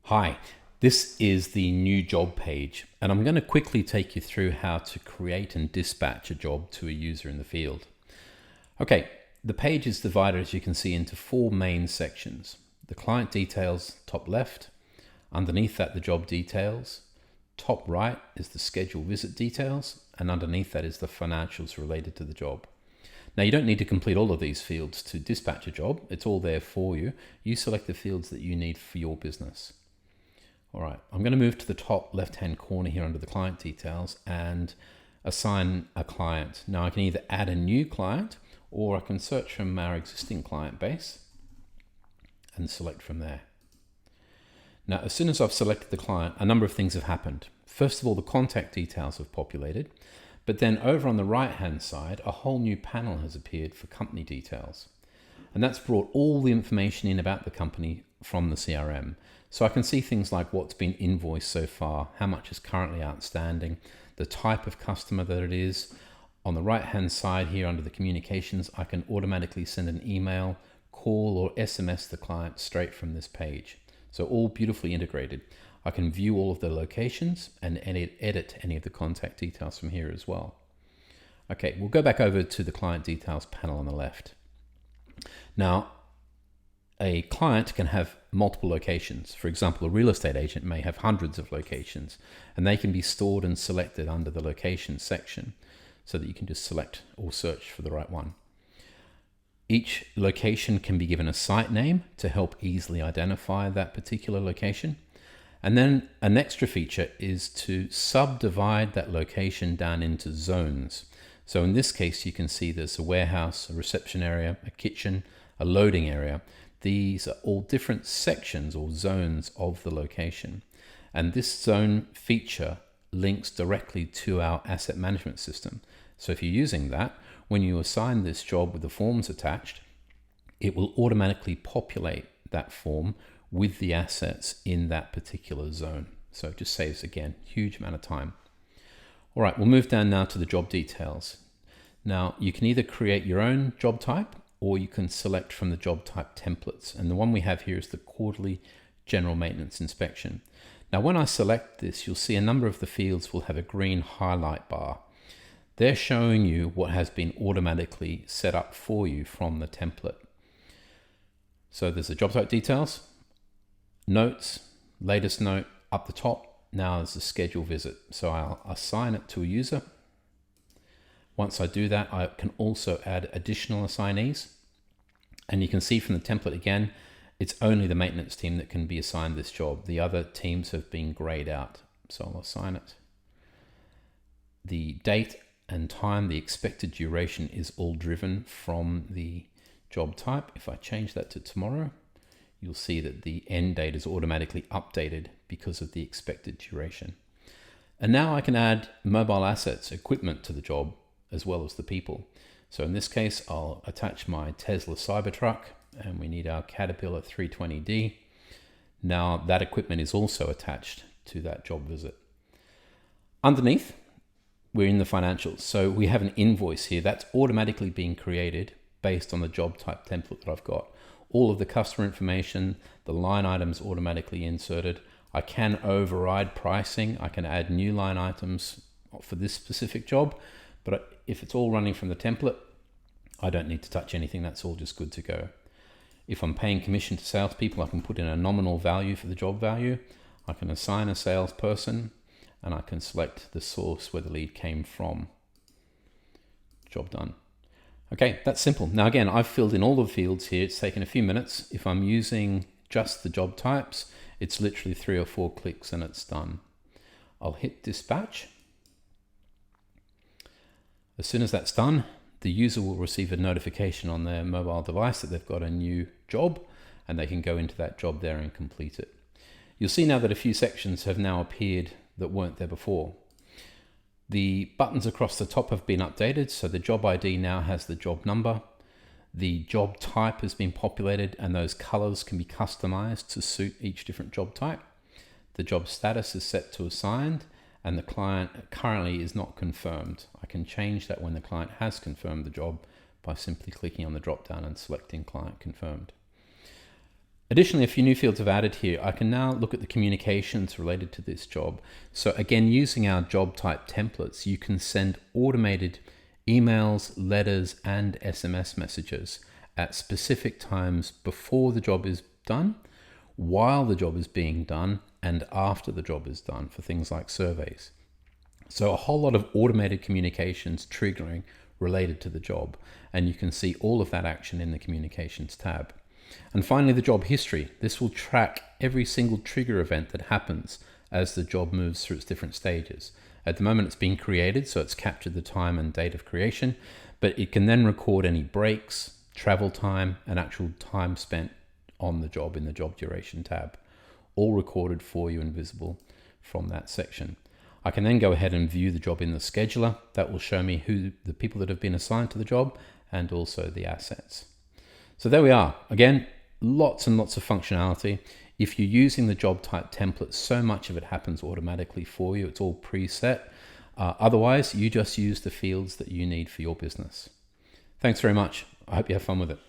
Hi, this is the new job page, and I'm going to quickly take you through how to create and dispatch a job to a user in the field. Okay, the page is divided, as you can see, into four main sections. The client details, top left. Underneath that, the job details. Top right is the schedule visit details, and underneath that is the financials related to the job. Now, you don't need to complete all of these fields to dispatch a job. It's all there for you. You select the fields that you need for your business. All right, I'm going to move to the top left-hand corner here under the client details and assign a client. Now, I can either add a new client or I can search from our existing client base and select from there. Now, as soon as I've selected the client, a number of things have happened. First of all, the contact details have populated, but then over on the right-hand side, a whole new panel has appeared for company details. And that's brought all the information in about the company from the CRM. So I can see things like what's been invoiced so far, how much is currently outstanding, the type of customer that it is. On the right-hand side here under the communications, I can automatically send an email, call, or SMS the client straight from this page. So all beautifully integrated. I can view all of the locations and edit any of the contact details from here as well. Okay, we'll go back over to the client details panel on the left. Now, a client can have multiple locations. For example, a real estate agent may have hundreds of locations, and they can be stored and selected under the location section so that you can just select or search for the right one. Each location can be given a site name to help easily identify that particular location. And then an extra feature is to subdivide that location down into zones. So in this case, you can see there's a warehouse, a reception area, a kitchen, a loading area. These are all different sections or zones of the location. And this zone feature links directly to our asset management system. So if you're using that, when you assign this job with the forms attached, it will automatically populate that form with the assets in that particular zone. So it just saves, again, huge amount of time. All right, we'll move down now to the job details. Now, you can either create your own job type or you can select from the job type templates. And the one we have here is the quarterly general maintenance inspection. Now, when I select this, you'll see a number of the fields will have a green highlight bar. They're showing you what has been automatically set up for you from the template. So there's the job type details, notes, latest note up the top. Now there's the schedule visit. So I'll assign it to a user. Once I do that, I can also add additional assignees. And you can see from the template again, it's only the maintenance team that can be assigned this job. The other teams have been grayed out. So I'll assign it. The date and time, the expected duration is all driven from the job type. If I change that to tomorrow, you'll see that the end date is automatically updated because of the expected duration. And now I can add mobile assets, equipment to the job, as well as the people. So in this case, I'll attach my Tesla Cybertruck, and we need our Caterpillar 320D. Now that equipment is also attached to that job visit. Underneath, we're in the financials. So we have an invoice here that's automatically being created based on the job type template that I've got. All of the customer information, the line items automatically inserted. I can override pricing. I can add new line items for this specific job. But if it's all running from the template, I don't need to touch anything. That's all just good to go. If I'm paying commission to salespeople, I can put in a nominal value for the job value. I can assign a salesperson, and I can select the source where the lead came from. Job done. Okay, that's simple. Now again, I've filled in all the fields here. It's taken a few minutes. If I'm using just the job types, it's literally 3 or 4 clicks and it's done. I'll hit dispatch. As soon as that's done, the user will receive a notification on their mobile device that they've got a new job, and they can go into that job there and complete it. You'll see now that a few sections have now appeared that weren't there before. The buttons across the top have been updated, so the job ID now has the job number. The job type has been populated, and those colors can be customized to suit each different job type. The job status is set to assigned, and the client currently is not confirmed. I can change that when the client has confirmed the job by simply clicking on the drop down and selecting client confirmed. Additionally, a few new fields I've added here. I can now look at the communications related to this job. So again, using our job type templates, you can send automated emails, letters, and SMS messages at specific times before the job is done, while the job is being done, and after the job is done for things like surveys. So a whole lot of automated communications triggering related to the job, and you can see all of that action in the communications tab. And finally, the job history. This will track every single trigger event that happens as the job moves through its different stages. At the moment, it's being created, so it's captured the time and date of creation, but it can then record any breaks, travel time, and actual time spent on the job in the job duration tab, all recorded for you and visible from that section. I can then go ahead and view the job in the scheduler. That will show me who the people that have been assigned to the job and also the assets. So there we are. Again, lots and lots of functionality. If you're using the job type template, so much of it happens automatically for you. It's all preset. Otherwise, you just use the fields that you need for your business. Thanks very much. I hope you have fun with it.